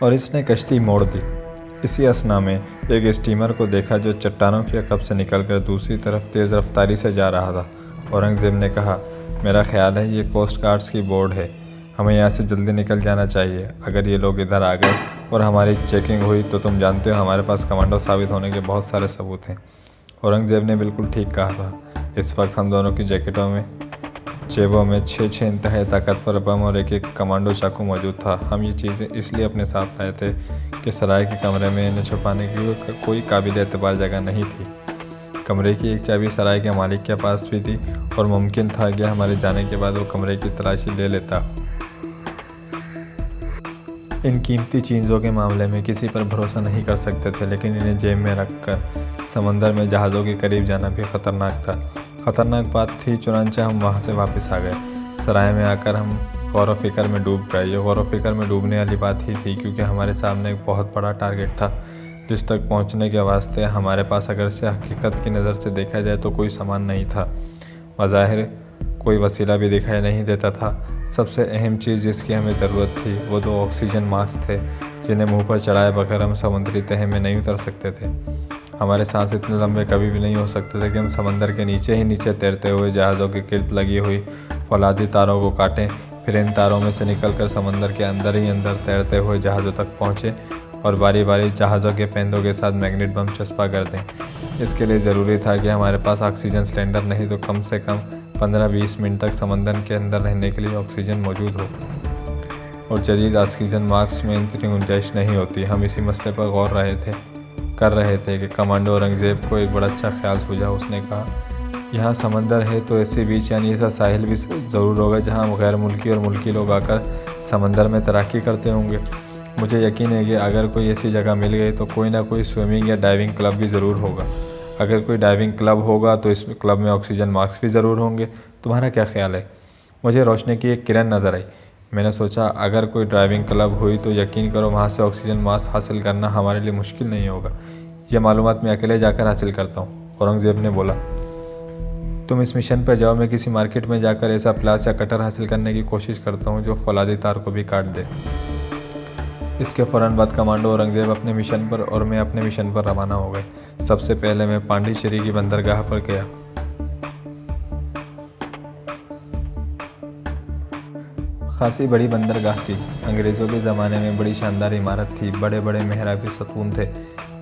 और इसने कश्ती मोड़ दी। इसी असना में एक स्टीमर को देखा जो चट्टानों की अकब से निकलकर दूसरी तरफ तेज़ रफ्तारी से जा रहा था। औरंगज़ेब ने कहा, मेरा ख्याल है ये कोस्ट गार्ड्स की बोट है, हमें यहाँ से जल्दी निकल जाना चाहिए। अगर ये लोग इधर आ गए और हमारी चेकिंग हुई तो तुम जानते हो हमारे पास कमांडो साबित होने के बहुत सारे सबूत हैं। औरंगज़ेब ने बिल्कुल ठीक कहा था। इस वक्त हम दोनों की जैकेटों में जेबों में 6 इंतहाई ताकतवर बम और एक कमांडो चाकू मौजूद था। हम ये चीज़ें इसलिए अपने साथ लाए थे कि सराय के कमरे में इन्हें छुपाने की कोई काबिल एतबार जगह नहीं थी। कमरे की एक चाबी सराय के मालिक के पास भी थी और मुमकिन था कि हमारे जाने के बाद वो कमरे की तलाशी ले लेता। इन कीमती चीज़ों के मामले में किसी पर भरोसा नहीं कर सकते थे, लेकिन इन्हें जेब में रखकर समंदर में जहाज़ों के करीब जाना भी ख़तरनाक था। ख़तरनाक बात थी, चुनांचे हम वहाँ से वापस आ गए। सराय में आकर हम गौर फ़िक्र में डूब गए। ये गौर फ़िक्र में डूबने वाली बात ही थी, क्योंकि हमारे सामने एक बहुत बड़ा टारगेट था जिस तक पहुँचने के वास्ते हमारे पास अगर से हकीकत की नज़र से देखा जाए तो कोई सामान नहीं था। बज़ाहिर कोई वसीला भी दिखाई नहीं देता था। सबसे अहम चीज़ जिसकी हमें ज़रूरत थी वो 2 ऑक्सीजन मास्क थे, जिन्हें मुंह पर चढ़ाए बगैर हम समुद्री तह में नहीं उतर सकते थे। हमारे सांस इतने लंबे कभी भी नहीं हो सकते थे कि हम समंदर के नीचे ही नीचे तैरते हुए जहाज़ों के गिर्द लगी हुई फौलादी तारों को काटें, फिर इन तारों में से निकलकर समंदर के अंदर ही अंदर तैरते हुए जहाज़ों तक पहुँचे और बारी बारी जहाज़ों के पेंदों के साथ मैग्नेट बम चस्पा कर दें। इसके लिए ज़रूरी था कि हमारे पास ऑक्सीजन सिलेंडर नहीं तो कम से कम 15-20 मिनट तक समंदर के अंदर रहने के लिए ऑक्सीजन मौजूद हो, और जदीद ऑक्सीजन मास्क में इतनी गुंजाइश नहीं होती। हम इसी मसले पर गौर कर रहे थे कि कमांडो औरंगज़ेब को एक बड़ा अच्छा ख्याल सूझा। उसने कहा, यहाँ समंदर है तो ऐसे बीच यानी ऐसा साहिल भी ज़रूर होगा जहाँ गैर मुल्की और मुल्की लोग आकर समंदर में तैराकी करते होंगे। मुझे यकीन है कि अगर कोई ऐसी जगह मिल गई तो कोई ना कोई स्विमिंग या डाइविंग क्लब भी ज़रूर होगा। अगर कोई डाइविंग क्लब होगा तो इस क्लब में ऑक्सीजन मास्क भी ज़रूर होंगे। तुम्हारा क्या ख्याल है? मुझे रोशनी की एक किरण नज़र आई। मैंने सोचा, अगर कोई ड्राइविंग क्लब हुई तो यकीन करो वहाँ से ऑक्सीजन मास्क हासिल करना हमारे लिए मुश्किल नहीं होगा। यह मालूमात मैं अकेले जाकर हासिल करता हूँ। औरंगज़ेब ने बोला, तुम इस मिशन पर जाओ, मैं किसी मार्केट में जाकर ऐसा प्लास या कटर हासिल करने की कोशिश करता हूँ जो फौलादी तार को भी काट दे। इसके फ़ौरन बाद कमांडो औरंगज़ेब अपने मिशन पर और मैं अपने मिशन पर रवाना हो गए। सबसे पहले मैं पांडिचेरी की बंदरगाह पर गया। खासी बड़ी बंदरगाह थी। अंग्रेज़ों के ज़माने में बड़ी शानदार इमारत थी। बड़े बड़े मेहराबी सतून थे।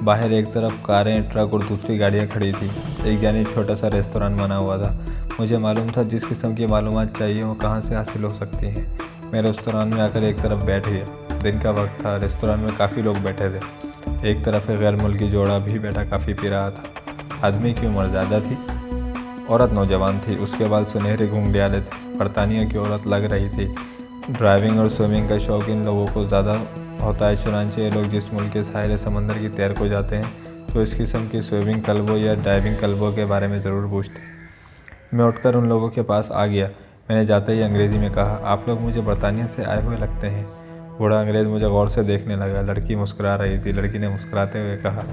बाहर एक तरफ कारें, ट्रक और दूसरी गाड़ियाँ खड़ी थी। एक जानिब छोटा सा रेस्तोरां बना हुआ था। मुझे मालूम था जिस किस्म की मालूमात चाहिए वो कहाँ से हासिल हो सकती हैं। मैं रेस्तोरां में आकर एक तरफ बैठ गया। दिन का वक्त था। रेस्तोरां में काफ़ी लोग बैठे थे। एक तरफ एक गैर मुल्की जोड़ा भी बैठा काफ़ी पी रहा था। आदमी की उम्र ज़्यादा थी, औरत नौजवान थी। उसके बाल सुनहरे घुंघराले थे। बरतानिया की औरत लग रही थी। ड्राइविंग और स्विमिंग का शौक इन लोगों को ज़्यादा होता है। चुनांचे ये लोग जिस मुल्क के साहिल समंदर की तैर को जाते हैं तो इस किस्म की स्विमिंग क्लबों या ड्राइविंग क्लबों के बारे में ज़रूर पूछते हैं। मैं उठकर उन लोगों के पास आ गया। मैंने जाते ही अंग्रेज़ी में कहा, आप लोग मुझे बरतानिया से आए हुए लगते हैं। बूढ़ा अंग्रेज़ मुझे गौर से देखने लगा। लड़की मुस्कुरा रही थी। लड़की ने मुस्कुराते हुए कहा,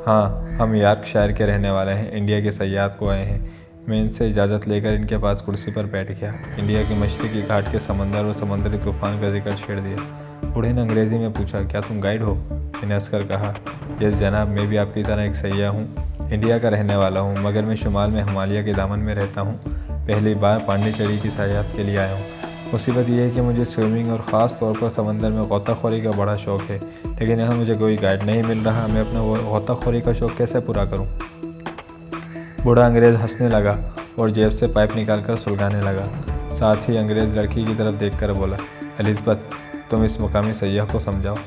हाँ, हम यॉर्कशायर के रहने वाले हैं, इंडिया के सयाहत को आए हैं। मैं इनसे इजाज़त लेकर इनके पास कुर्सी पर बैठ गया। इंडिया के मशरक़ी घाट के समंदर और समुद्री तूफ़ान का जिक्र छेड़ दिया। बूढ़े ने अंग्रेज़ी में पूछा, क्या तुम गाइड हो? मैंने हंसकर कहा, यस जनाब, मैं भी आपकी तरह एक सयाह हूँ। इंडिया का रहने वाला हूँ, मगर मैं शुमाल में हिमालय के दामन में रहता हूँ। पहली बार पांडिचेरी की सयाहत के लिए आया हूँ। मुसीबत यह है कि मुझे स्विमिंग और ख़ास तौर पर समंदर में गोताखोरी का बड़ा शौक़ है, लेकिन यहाँ मुझे कोई गाइड नहीं मिल रहा। मैं अपना गोताखोरी का शौक़ कैसे पूरा करूँ? बूढ़ा अंग्रेज़ हंसने लगा और जेब से पाइप निकालकर सुलगाने लगा। साथ ही अंग्रेज़ लड़की की तरफ देखकर बोला, एलिज़ाबेथ, तुम इस मुकामी सयाह को समझाओ।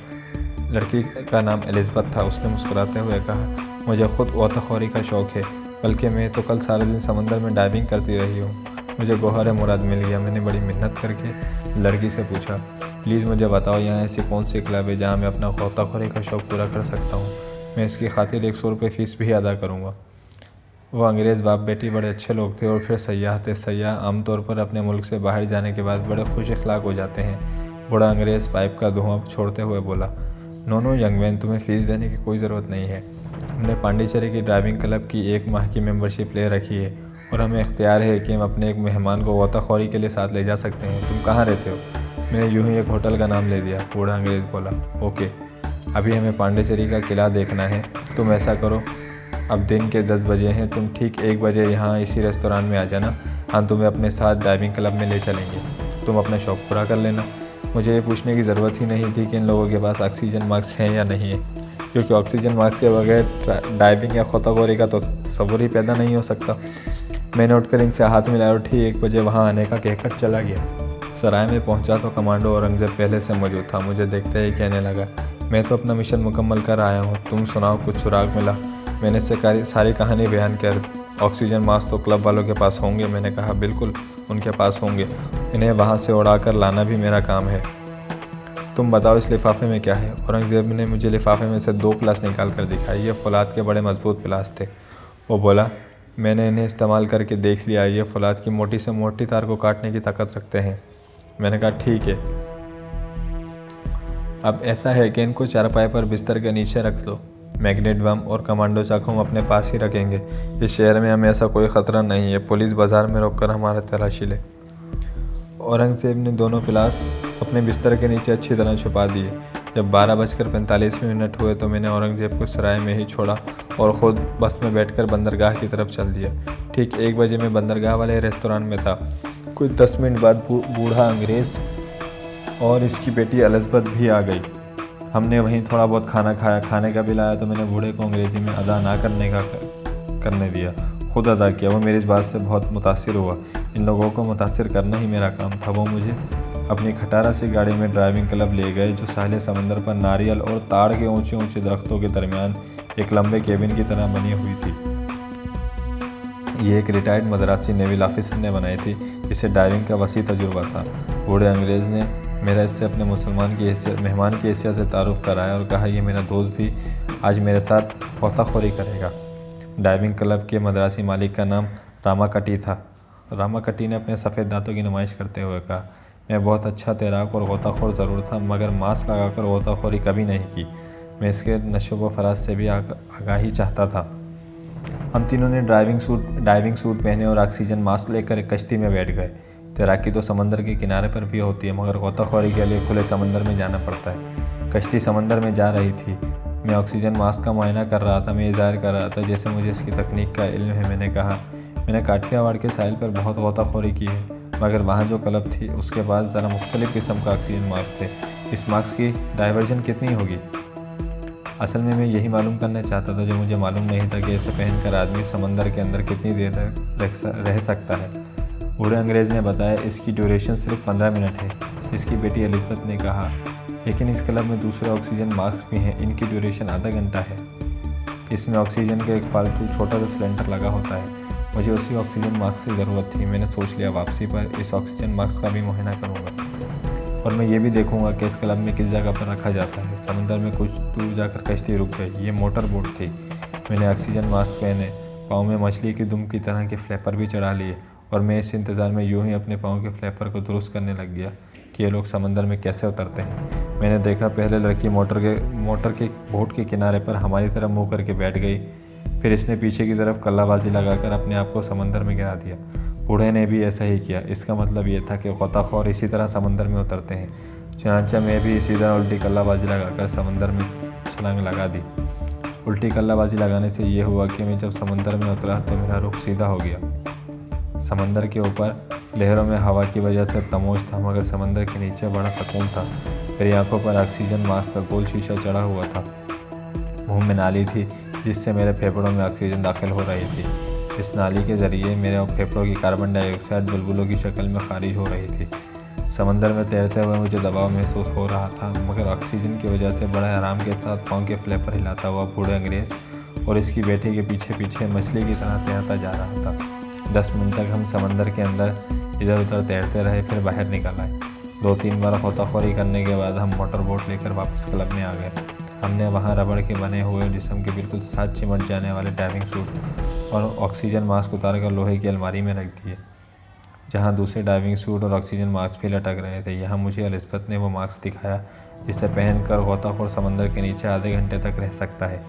लड़की का नाम एलिज़ाबेथ था। उसने मुस्कुराते हुए कहा, मुझे ख़ुद गोताखोरी का शौक़ है, बल्कि मैं तो कल सारे दिन समंदर में डाइविंग करती रही हूँ। मुझे गौहर मुराद मिल गया। मैंने बड़ी मेहनत करके लड़की से पूछा, प्लीज़ मुझे बताओ यहाँ ऐसी कौन सी क्लब है जहाँ मैं अपना गोताखोरी का शौक़ पूरा कर सकता हूँ। मैं इसकी खातिर 100 रुपये फ़ीस भी अदा करूँगा। वो अंग्रेज़ बाप बेटी बड़े अच्छे लोग थे और फिर सयाह थे। सयाह आमतौर पर अपने मुल्क से बाहर जाने के बाद बड़े खुश अखलाक हो जाते हैं। बूढ़ा अंग्रेज़ पाइप का धुआं छोड़ते हुए बोला, नो यंग मैन, तुम्हें फ़ीस देने की कोई ज़रूरत नहीं है। हमने पांडिचेरी की ड्राइविंग क्लब की 1 माह की मेंबरशिप ले रखी है और हमें इख्तियार है कि हम अपने एक मेहमान को गोताखोरी के लिए साथ ले जा सकते हैं। तुम कहाँ रहते हो? मैंने यूं ही एक होटल का नाम ले दिया। बूढ़ा अंग्रेज़ बोला, ओके, अभी हमें पांडिचेरी का किला देखना है। तुम ऐसा करो, अब दिन के 10 बजे हैं, तुम ठीक 1 बजे यहाँ इसी रेस्तोरां में आ जाना। हम तुम्हें अपने साथ डाइविंग क्लब में ले चलेंगे, तुम अपना शौक़ पूरा कर लेना। मुझे ये पूछने की ज़रूरत ही नहीं थी कि इन लोगों के पास ऑक्सीजन मास्क हैं या नहीं है, क्योंकि ऑक्सीजन मास्क के बगैर डाइविंग या गोताखोरी का तो तस्वुर ही पैदा नहीं हो सकता। मैंने उठकर इनसे हाथ मिलाया और ठीक 1 बजे वहाँ आने का कहकर चला गया। सराय में पहुँचा तो कमांडो औरंगज़ेब पहले से मौजूद था। मुझे देखते ही कहने लगा, मैं तो अपना मिशन मुकम्मल कर आया हूँ, तुम सुनाओ, कुछ सुराग मिला? मैंने इससे सारी कहानी बयान कर दी। ऑक्सीजन मास्क तो क्लब वालों के पास होंगे? मैंने कहा, बिल्कुल उनके पास होंगे, इन्हें वहाँ से उड़ा कर लाना भी मेरा काम है। तुम बताओ इस लिफाफे में क्या है? औरंगज़ेब ने मुझे लिफाफे में से 2 प्लास निकाल कर दिखाई। ये फौलाद के बड़े मजबूत प्लास थे। वो बोला, मैंने इन्हें इस्तेमाल करके देख लिया, ये फौलाद की मोटी से मोटी तार को काटने की ताकत रखते हैं। मैंने कहा, ठीक है, अब ऐसा है कि इनको चारपाई पर बिस्तर के नीचे रख दो। मैग्नेट बम और कमांडो चाकू हम अपने पास ही रखेंगे। इस शहर में हमें ऐसा कोई ख़तरा नहीं है, पुलिस बाज़ार में रोककर हमारा तलाशी ले। औरंगज़ेब ने दोनों प्लास अपने बिस्तर के नीचे अच्छी तरह छुपा दिए। जब 12:45 हुए तो मैंने औरंगज़ेब को सराय में ही छोड़ा और ख़ुद बस में बैठकर बंदरगाह की तरफ चल दिया। ठीक 1 बजे मैं बंदरगाह वाले रेस्तोरां में था। कुछ 10 मिनट बाद बूढ़ा अंग्रेज़ और इसकी बेटी एलिज़ाबेथ भी आ गई। हमने वहीं थोड़ा बहुत खाना खाया। खाने का बिल आया तो मैंने बूढ़े को अंग्रेज़ी में अदा ना करने दिया, खुद अदा किया। वो मेरी इस बात से बहुत मुतासिर हुआ। इन लोगों को मुतासिर करना ही मेरा काम था। वो मुझे अपनी खटारा सी गाड़ी में ड्राइविंग क्लब ले गए, जो साहिल समंदर पर नारियल और ताड़ के ऊंचे ऊंचे दरख्तों के दरमियान एक लंबे केबिन की तरह बनी हुई थी। ये एक रिटायर्ड मद्रासी नेवल ऑफिसर ने बनाई थी, जिसे डाइविंग का वसी तजुर्बा था। बूढ़े अंग्रेज़ ने मेरा इससे अपने मेहमान की हैसियत से तारुफ कराया और कहा, ये मेरा दोस्त भी आज मेरे साथ गोताखोरी करेगा। डाइविंग क्लब के मद्रासी मालिक का नाम रामाकटी था। रामाकटी ने अपने सफ़ेद दांतों की नुमाइश करते हुए कहा, मैं बहुत अच्छा तैराक और गोताखोर ज़रूर था, मगर मास्क लगाकर गोताखोरी कभी नहीं की। मैं इसके नशो व फराज से भी आगाही चाहता था। हम तीनों ने डाइविंग सूट पहने और ऑक्सीजन मास्क लेकर एक कश्ती में बैठ गए। तैराकी तो समंदर के किनारे पर भी होती है, मगर गोताखोरी के लिए खुले समंदर में जाना पड़ता है। कश्ती समंदर में जा रही थी। मैं ऑक्सीजन मास्क का मुआयना कर रहा था। मैं ज़ाहिर कर रहा था जैसे मुझे इसकी तकनीक का इल्म है। मैंने कहा, मैंने काठियावाड़ के साहिल पर बहुत गोताखोरी की है, मगर वहाँ जो क्लब थी उसके पास ज़रा मुख्तलिफ़ किस्म का ऑक्सीजन मास्क थे। इस मास्क की डाइवर्जन कितनी होगी? असल में मैं यही मालूम करना चाहता था जो मुझे मालूम नहीं था कि इसे पहनकर आदमी समंदर के अंदर कितनी देर रह सकता है। बूढ़े अंग्रेज़ ने बताया, इसकी ड्यूरेशन सिर्फ 15 मिनट है। इसकी बेटी एलिज़ाबेथ ने कहा, लेकिन इस क्लब में दूसरे ऑक्सीजन मास्क भी हैं, इनकी ड्यूरेशन आधा घंटा है। इसमें ऑक्सीजन का एक फालतू छोटा सा सिलेंडर लगा होता है। मुझे उसी ऑक्सीजन मास्क की ज़रूरत थी। मैंने सोच लिया, वापसी पर इस ऑक्सीजन मास्क का भी मुआयना करूँगा और मैं ये भी देखूँगा कि इस क्लब में किस जगह पर रखा जाता है। समंदर में कुछ दूर जाकर कश्ती रुक गई। ये मोटर बोट थी। मैंने ऑक्सीजन मास्क पहने, पाँव में मछली की दुम की तरह के फ्लैपर भी चढ़ा लिए और मैं इस इंतज़ार में यूं ही अपने पाँव के फ्लैपर को दुरुस्त करने लग गया कि ये लोग समंदर में कैसे उतरते हैं। मैंने देखा, पहले लड़की मोटर के बोट के किनारे पर हमारी तरफ मुँह करके बैठ गई, फिर इसने पीछे की तरफ कल्लाबाजी लगाकर अपने आप को समंदर में गिरा दिया। बूढ़े ने भी ऐसा ही किया। इसका मतलब ये था कि गोताखोर इसी तरह समंदर में उतरते हैं। चुनांचे मैं भी इसी तरह उल्टी कल्लाबाजी लगाकर समंदर में छलांग लगा दी। उल्टी कल्लाबाजी लगाने से ये हुआ कि मैं जब समंदर में उतरा तो मेरा रुख सीधा हो गया। समंदर के ऊपर लहरों में हवा की वजह से तमोज था, मगर समंदर के नीचे बड़ा सुकून था। मेरी आंखों पर ऑक्सीजन मास्क का गोल शीशा चढ़ा हुआ था। मुंह में नाली थी जिससे मेरे फेफड़ों में ऑक्सीजन दाखिल हो रही थी। इस नाली के ज़रिए मेरे फेफड़ों की कार्बन डाइऑक्साइड बुलबुलों की शक्ल में खारिज हो रही थी। समंदर में तैरते हुए मुझे दबाव महसूस हो रहा था, मगर ऑक्सीजन की वजह से बड़े आराम के साथ पाँव के फ्लैपर हिलाता हुआ बूढ़े अंग्रेज़ और इसकी बेटी के पीछे पीछे मछली की तरह तैरता जा रहा था। 10 मिनट तक हम समंदर के अंदर इधर उधर तैरते रहे, फिर बाहर निकल आए। 2-3 बार गोताखोरी करने के बाद हम मोटर बोट लेकर वापस क्लब में आ गए। हमने वहाँ रबड़ के बने हुए जिस्म के बिल्कुल साथ चिमट जाने वाले डाइविंग सूट और ऑक्सीजन मास्क उतार कर लोहे की अलमारी में रख दिए, जहाँ दूसरे डाइविंग सूट और ऑक्सीजन मास्क भी लटक रहे थे। यहाँ मुझे एलिज़ाबेथ ने वो मास्क दिखाया जिसे पहनकर गोताखोर समंदर के नीचे आधे घंटे तक रह सकता है।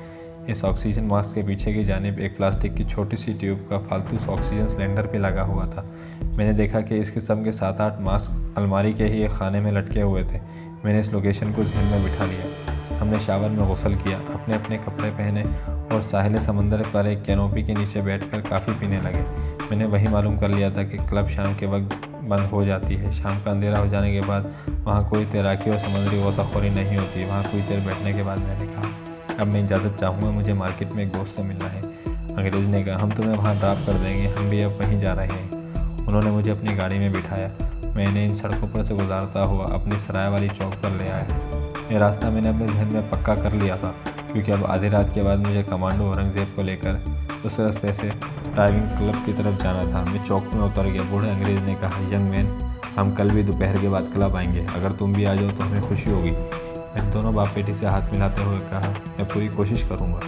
इस ऑक्सीजन मास्क के पीछे की जानिब एक प्लास्टिक की छोटी सी ट्यूब का फालतू ऑक्सीजन सिलेंडर भी लगा हुआ था। मैंने देखा कि इस किस्म के 7-8 मास्क अलमारी के ही एक खाने में लटके हुए थे। मैंने इस लोकेशन को जहन में बिठा लिया। हमने शावर में गुस्ल किया, अपने अपने कपड़े पहने और साहिल समंदर पर एक कैनोपी के नीचे बैठकर काफ़ी पीने लगे। मैंने वही मालूम कर लिया था कि क्लब शाम के वक्त बंद हो जाती है। शाम का अंधेरा हो जाने के बाद वहाँ कोई तैराकी और समुद्री गोताखोरी नहीं होती। वहाँ कुछ देर बैठने के बाद मैंने कहा, अब मैं इजाज़त चाहूँगा, मुझे मार्केट में एक दोस्त से मिलना है। अंग्रेज़ ने कहा, हम तुम्हें वहाँ ड्रॉप कर देंगे, हम भी अब वहीं जा रहे हैं। उन्होंने मुझे अपनी गाड़ी में बिठाया। मैंने इन सड़कों पर से गुजारता हुआ अपनी सराय वाली चौक पर ले आया। ये रास्ता मैंने अपने जहन में पक्का कर लिया था, क्योंकि अब आधी रात के बाद मुझे कमांडो औरंगज़ेब को लेकर उस रास्ते से ड्राइविंग क्लब की तरफ जाना था। मैं चौक में उतर गया। बूढ़े अंग्रेज़ ने कहा, यंग मैन, हम कल भी दोपहर के बाद क्लब आएंगे। अगर तुम भी आ जाओ तो हमें खुशी होगी। मैंने दोनों बाप बेटी से हाथ मिलाते हुए कहा, मैं पूरी कोशिश करूँगा।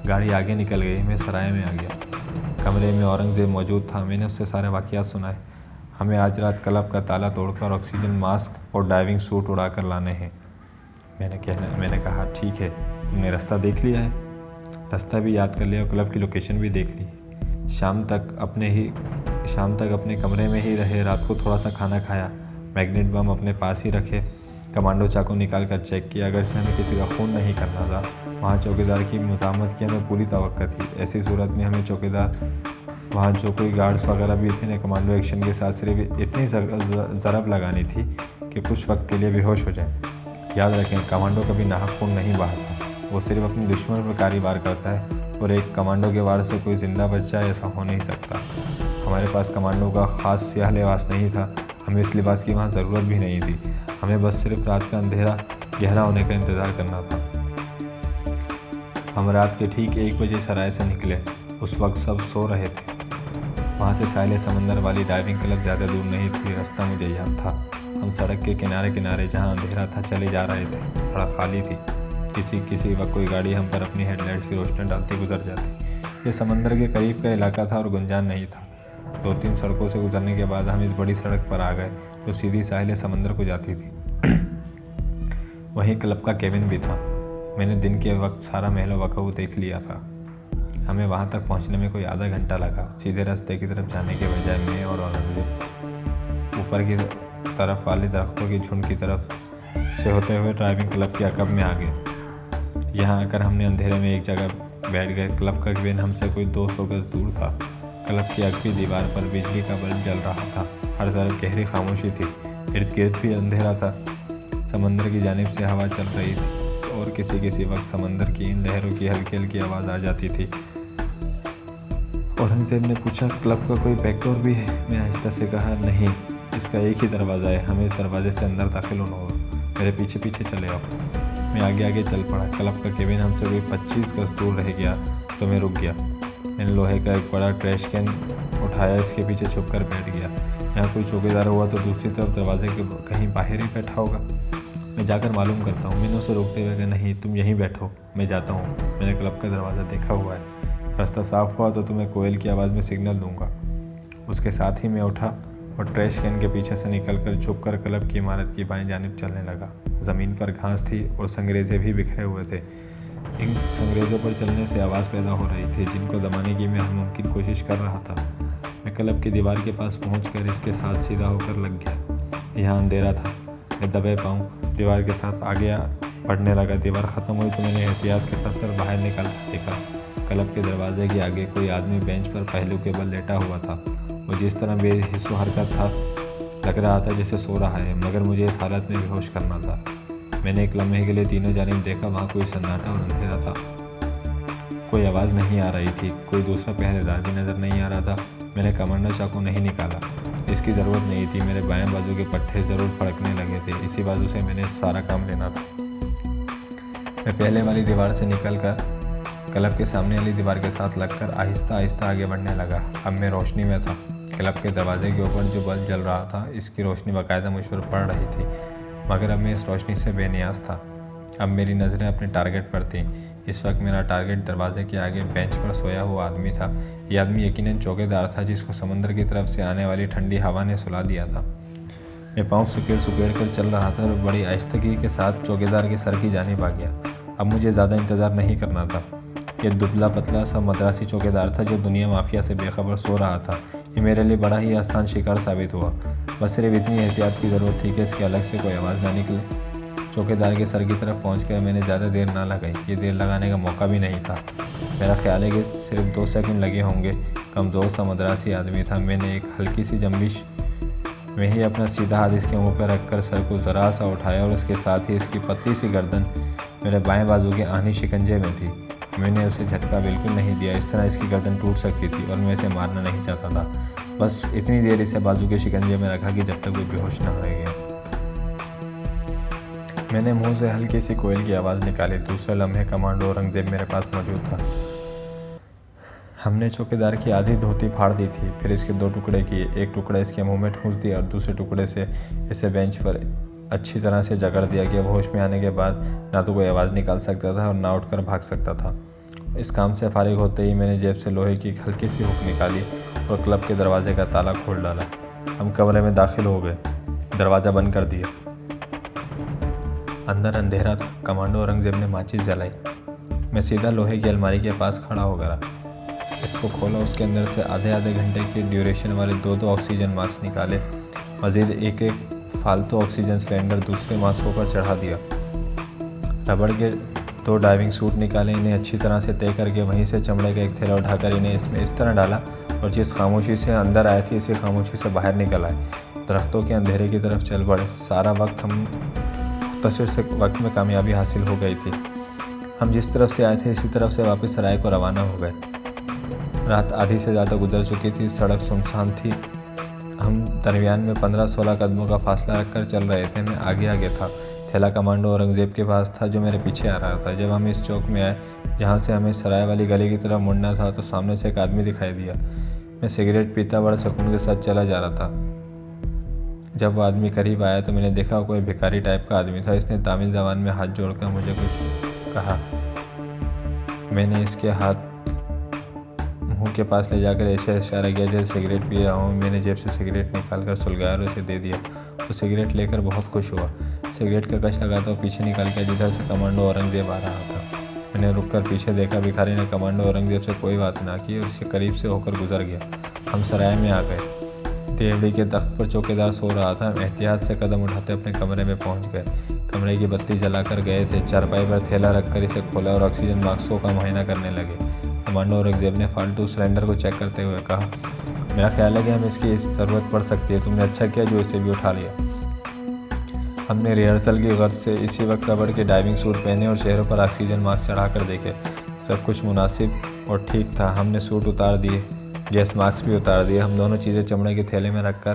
गाड़ी आगे निकल गई। मैं सराय में आ गया। कमरे में औरंगज़ेब मौजूद था। मैंने उससे सारे वाक़यात सुनाए। हमें आज रात क्लब का ताला तोड़कर ऑक्सीजन मास्क और डाइविंग सूट उड़ा कर लाने हैं। मैंने कहा, ठीक है, तुमने रास्ता देख लिया है? रास्ता भी याद कर लिया और क्लब की लोकेशन भी देख ली। शाम तक अपने कमरे में ही रहे। रात को थोड़ा सा खाना खाया। मैग्नेट बम अपने पास ही रखे। कमांडो चाकू निकाल कर चेक किया। अगर से हमें किसी का खून नहीं करना था। वहाँ चौकीदार की मुज़ाहमत की हमें पूरी तवक्को थी। ऐसी सूरत में हमें चौकीदार, वहाँ जो कोई गार्ड्स वगैरह भी थे, ने कमांडो एक्शन के साथ सिर्फ इतनी ज़रब लगानी थी कि कुछ वक्त के लिए बेहोश हो जाए। याद रखें, कमांडो कभी नाहक खून नहीं बहाता। वो सिर्फ अपने दुश्मन पर कारी वार करता है, और एक कमांडो के वार से कोई ज़िंदा बच जाए, ऐसा हो नहीं सकता। हमारे पास कमांडो का ख़ास स्याह लिबास नहीं था। हमें इस लिबास की वहाँ ज़रूरत भी नहीं थी। हमें बस सिर्फ रात का अंधेरा गहरा होने का इंतज़ार करना था। हम रात के ठीक 1 बजे सराय से निकले। उस वक्त सब सो रहे थे। वहाँ से साहिल समंदर वाली डाइविंग क्लब ज़्यादा दूर नहीं थी। रास्ता मुझे याद था। हम सड़क के किनारे जहाँ अंधेरा था चले जा रहे थे। सड़क खाली थी। किसी वक्त कोई गाड़ी हम पर अपनी हेडलाइट्स की रोशनी डालती गुजर जाती। ये समंदर के करीब का इलाका था और गुंजान नहीं था। 2-3 सड़कों से गुजरने के बाद हम इस बड़ी सड़क पर आ गए जो सीधी साहिल समंदर को जाती थी। वहीं क्लब का केबिन भी था। मैंने दिन के वक्त सारा महल वक़ू देख लिया था। हमें वहाँ तक पहुँचने में कोई आधा घंटा लगा। सीधे रास्ते की तरफ जाने के बजाय मैं और औरंगज़ेब ऊपर की तरफ वाले दरख्तों की झुंड की तरफ से होते हुए ड्राइविंग क्लब के अकब में आ गए। यहाँ आकर हमने अंधेरे में एक जगह बैठ गए। क्लब का केबिन हमसे कोई 200 गज दूर था। क्लब की अगली दीवार पर बिजली का बल्ब जल रहा था। हर तरफ गहरी खामोशी थी। इर्द गिर्द भी अंधेरा था। समंदर की जानिब से हवा चल रही थी और किसी वक्त समंदर की इन लहरों की हल्की हल्की आवाज़ आ जाती थी। औरंगज़ेब ने पूछा, क्लब का कोई बैकडोर भी है? मैं आहिस्ता से कहा, नहीं, इसका एक ही दरवाज़ा है। हमें इस दरवाजे से अंदर दाखिल होना होगा। मेरे पीछे पीछे चले आओ। मैं आगे चल पड़ा। क्लब का केबिन हमसे कोई 25 गज दूर रह गया तो मैं रुक गया। मैंने लोहे का एक बड़ा ट्रैश कैन उठाया, इसके पीछे छुप कर बैठ गया। यहाँ कोई चौकीदार हुआ तो दूसरी तरफ दरवाजे के कहीं बाहर ही बैठा होगा। मैं जाकर मालूम करता हूँ। मैंने उसे रोकते हुए कहा, नहीं, तुम यहीं बैठो, मैं जाता हूँ। मैंने क्लब का दरवाज़ा देखा हुआ है। रास्ता साफ़ हुआ तो तुम्हें कोयल की आवाज़ में सिग्नल दूंगा। उसके साथ ही मैं उठा और ट्रैश कैन के पीछे से निकलकर छुपकर क्लब की इमारत की बाईं जानिब चलने लगा। ज़मीन पर घास थी और संगरेज़े भी बिखरे हुए थे। इन संगरेज़ों पर चलने से आवाज़ पैदा हो रही थी, जिनको दबाने की मैं हर मुमकिन कोशिश कर रहा था। मैं क्लब की दीवार के पास पहुंचकर इसके साथ सीधा होकर लग गया। यहाँ अंधेरा था। मैं दबे पाँव दीवार के साथ आगे बढ़ने लगा। दीवार ख़त्म हुई तो मैंने एहतियात के साथ सर बाहर निकाल कर देखा। क्लब के दरवाजे के आगे कोई आदमी बेंच पर पहलू के बल लेटा हुआ था। वो जिस तरह बेहिस्सो हरकत था, लग रहा था जैसे सो रहा है, मगर मुझे इस हालत में बेहोश करना था। मैंने एक लम्हे के लिए तीनों जानिब देखा। वहाँ कोई सन्नाटा और अंधेरा था। कोई आवाज़ नहीं आ रही थी। कोई दूसरा पहरेदार भी नज़र नहीं आ रहा था। मैंने कमांडो चाकू नहीं निकाला। इसकी ज़रूरत नहीं थी। मेरे बाएं बाजू के पट्टे ज़रूर फड़कने लगे थे। इसी बाजू से मैंने सारा काम लेना था। मैं पहले वाली दीवार से निकलकर क्लब के सामने वाली दीवार के साथ लगकर आहिस्ता आहिस्ता आगे बढ़ने लगा। अब मैं रोशनी में था। क्लब के दरवाजे के ऊपर जो बल्ब जल रहा था, इसकी रोशनी बाकायदा मुझ पर पड़ रही थी, मगर अब मैं इस रोशनी से बेनियाज था। अब मेरी नज़रें अपने टारगेट पर थीं। इस वक्त मेरा टारगेट दरवाजे के आगे बेंच पर सोया हुआ आदमी था। यह आदमी यकीनन चौकीदार था, जिसको समंदर की तरफ से आने वाली ठंडी हवा ने सुला दिया था। मैं पाँव सुकेड़ कर चल रहा था और बड़ी आहिस्तगी के साथ चौकीदार के सर की जानिब आ गया। अब मुझे ज़्यादा इंतज़ार नहीं करना था। ये दुबला पतला सा मद्रासी चौकीदार था जो दुनिया माफिया से बेखबर सो रहा था। ये मेरे लिए बड़ा ही आसान शिकार साबित हुआ। बस सिर्फ इतनी एहतियात की ज़रूरत थी कि इसके अलग से कोई आवाज़ ना निकले। चौकीदार के सर की तरफ पहुंचकर मैंने ज़्यादा देर ना लगाई। ये देर लगाने का मौका भी नहीं था। मेरा ख्याल है कि सिर्फ 2 सेकंड लगे होंगे। कमज़ोर सा मद्रासी आदमी था। मैंने एक हल्की सी जंबिश में ही अपना सीधा हाथ इसके मुंह पर रखकर सर को ज़रा सा उठाया और उसके साथ ही इसकी पतली सी गर्दन मेरे बाएं बाजू के आहनी शिकंजे में थी। मैंने उसे झटका बिल्कुल नहीं दिया। इस तरह इसकी गर्दन टूट सकती थी और मैं इसे मारना नहीं चाहता था। बस इतनी देर इसे बाजू के शिकंजे में रखा कि जब तक वो बेहोश न रह गया। मैंने मुंह से हल्की सी कोयल की आवाज़ निकाली। दूसरे लम्हे कमांडो औरंगजेब मेरे पास मौजूद था। हमने चौकीदार की आधी धोती फाड़ दी थी, फिर इसके 2 टुकड़े किए। एक टुकड़ा इसके मुंह में ठूंस दिया और दूसरे टुकड़े से इसे बेंच पर अच्छी तरह से जकड़ दिया कि अब होश में आने के बाद ना तो कोई आवाज़ निकाल सकता था और ना उठकर भाग सकता था। इस काम से फारिग होते ही मैंने जेब से लोहे की एक हल्की सी हुक निकाली और क्लब के दरवाजे का ताला खोल डाला। हम कमरे में दाखिल हो गए, दरवाज़ा बंद कर दिया। अंदर अंधेरा था। कमांडो औरंगजेब ने माचिस जलाई। मैं सीधा लोहे की अलमारी के पास खड़ा हो गया। इसको खोला, उसके अंदर से आधे घंटे की ड्यूरेशन वाले 2 ऑक्सीजन मास्क निकाले। मज़ीद एक फालतू ऑक्सीजन सिलेंडर दूसरे मास्कों पर चढ़ा दिया। रबड़ के 2 डाइविंग सूट निकाले। इन्हें अच्छी तरह से तय करके वहीं से चमड़े का एक थैला उठाकर इन्हें इसमें इस तरह डाला और जिस खामोशी से अंदर आए थे इसी खामोशी से बाहर निकल आए। दरख्तों के अंधेरे की तरफ चल पड़े। सारा वक्त हम मुख्तसर से वक्त में कामयाबी हासिल हो गई थी। हम जिस तरफ से आए थे इसी तरफ से वापस सराय को रवाना हो गए। रात आधी से ज़्यादा गुजर चुकी थी। सड़क सुनसान थी। हम दरमियान में 15-16 कदमों का फासला रखकर चल रहे थे। मैं आगे था। थैला कमांडो औरंगजेब के पास था जो मेरे पीछे आ रहा था। जब हम इस चौक में आए जहाँ से हमें सराय वाली गली की तरफ मुड़ना था तो सामने से एक आदमी दिखाई दिया। मैं सिगरेट पीता बड़ा सुकून के साथ चला जा रहा था। जब वो आदमी करीब आया तो मैंने देखा कोई भिखारी टाइप का आदमी था। इसने तमिल ज़बान में हाथ जोड़कर मुझे कुछ कहा। मैंने इसके हाथ मुंह के पास ले जाकर ऐसे इशारा किया जैसे सिगरेट पी रहा हूँ। मैंने जेब से सिगरेट निकालकर सुलगाया और उसे दे दिया। वो सिगरेट लेकर बहुत खुश हुआ। सिगरेट का कश लगाता वो पीछे निकल गया जिधर से कमांडो औरंगजेब आ रहा था। मैंने रुककर पीछे देखा। भिखारी ने कमांडो औरंगजेब से कोई बात ना की और उससे करीब से होकर गुजर गया। हम सराय में आ गए। टेबड़ी के तख्त पर चौकीदार सो रहा था। हम एहतियात से कदम उठाते अपने कमरे में पहुंच गए। कमरे की बत्ती जलाकर गए थे। चारपाई पर थैला रखकर इसे खोला और ऑक्सीजन मास्कों का मुआयना करने लगे। कमांडो औरंगजेब ने फालतू सिलेंडर को चेक करते हुए कहा, मेरा ख्याल है कि हमें इसकी ज़रूरत पड़ सकती है। तुमने अच्छा किया जो इसे भी उठा लिया। हमने रिहर्सल की गर्ज से इसी वक्त रबड़ के डाइविंग सूट पहने और चेहरों पर ऑक्सीजन मास्क चढ़ाकर देखे। सब कुछ मुनासिब और ठीक था। हमने सूट उतार दिए, गैस मास्क भी उतार दिए। हम दोनों चीज़ें चमड़े के थैले में रख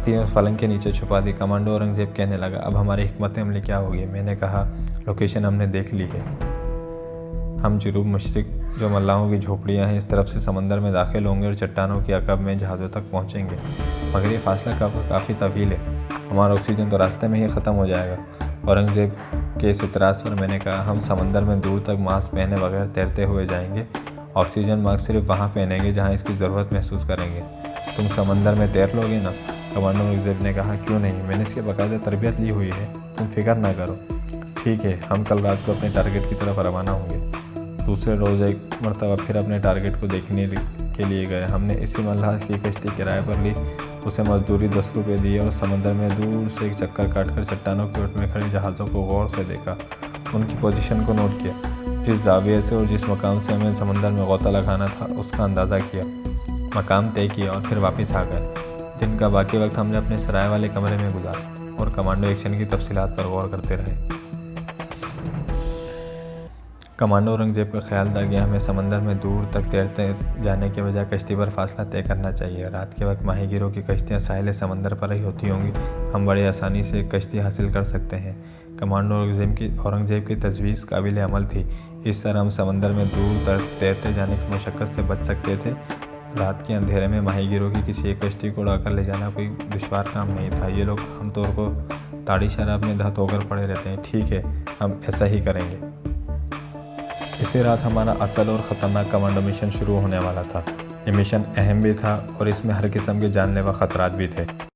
दी और पलंग के नीचे छुपा दी। कमांडो औरंगजेब कहने लगा, अब हमारी हिकमत अमली क्या होगी? मैंने कहा, लोकेशन हमने देख ली है। हम जुनूब मशरिक जो मल्लाहों की झोपड़ियाँ हैं इस तरफ से समंदर में दाखिल होंगे और चट्टानों की अकब में जहाज़ों तक पहुँचेंगे। मगर ये फासला काफ़ी तवील है। हमारा ऑक्सीजन तो रास्ते में ही ख़त्म हो जाएगा। औरंगजेब के इस इतराज़ पर मैंने कहा, हम समंदर में दूर तक मास्क पहने बगैर तैरते हुए जाएंगे। ऑक्सीजन मास्क सिर्फ वहाँ पहनेंगे जहाँ इसकी ज़रूरत महसूस करेंगे। तुम समंदर में तैर लोगे ना? कमांडो औरंगजेब ने कहा, क्यों नहीं, मैंने इसकी बाकायदा तरबियत ली हुई है। तुम फिक्र ना करो। ठीक है, हम कल रात को अपने टारगेट की तरफ रवाना होंगे। दूसरे रोज़ एक मरतबा फिर अपने टारगेट को देखने के लिए गए। हमने इसी मल्लाह की कश्ती किराए पर ली। उसे मजदूरी 10 रुपये दिए और समंदर में दूर से एक चक्कर काटकर चट्टानों की ओट में खड़े जहाज़ों को गौर से देखा। उनकी पोजीशन को नोट किया। जिस जाविये से और जिस मकाम से हमें समंदर में गोता लगाना था उसका अंदाज़ा किया। मकाम तय किया और फिर वापस आ गए। दिन का बाकी वक्त हमने अपने सराय वाले कमरे में गुजारा और कमांडो एक्शन की तफसीलात पर गौर करते रहे। कमांडो औरंगजेब का ख्याल था कि हमें समंदर में दूर तक तैरते जाने के बजाय कश्ती पर फासला तय करना चाहिए। रात के वक्त माहीगीरों की कश्तियाँ साहिल समंदर पर ही होती होंगी। हम बड़े आसानी से एक कश्ती हासिल कर सकते हैं। कमांडो औरंगजेब की तजवीज़ काबिल अमल थी। इस तरह हम समंदर में दूर तक तैरते जाने की मशक्क़त से बच सकते थे। रात के अंधेरे में माहीगीरों की किसी एक कश्ती को उड़ाकर ले जाना कोई दुश्वार काम नहीं था। ये लोग आमतौर को ताड़ी शराब में धत होकर पड़े रहते हैं। ठीक है, हम ऐसा ही करेंगे। इसी रात हमारा असल और ख़तरनाक कमांडो मिशन शुरू होने वाला था। ये मिशन अहम भी था और इसमें हर किस्म के जानलेवा ख़तरात भी थे।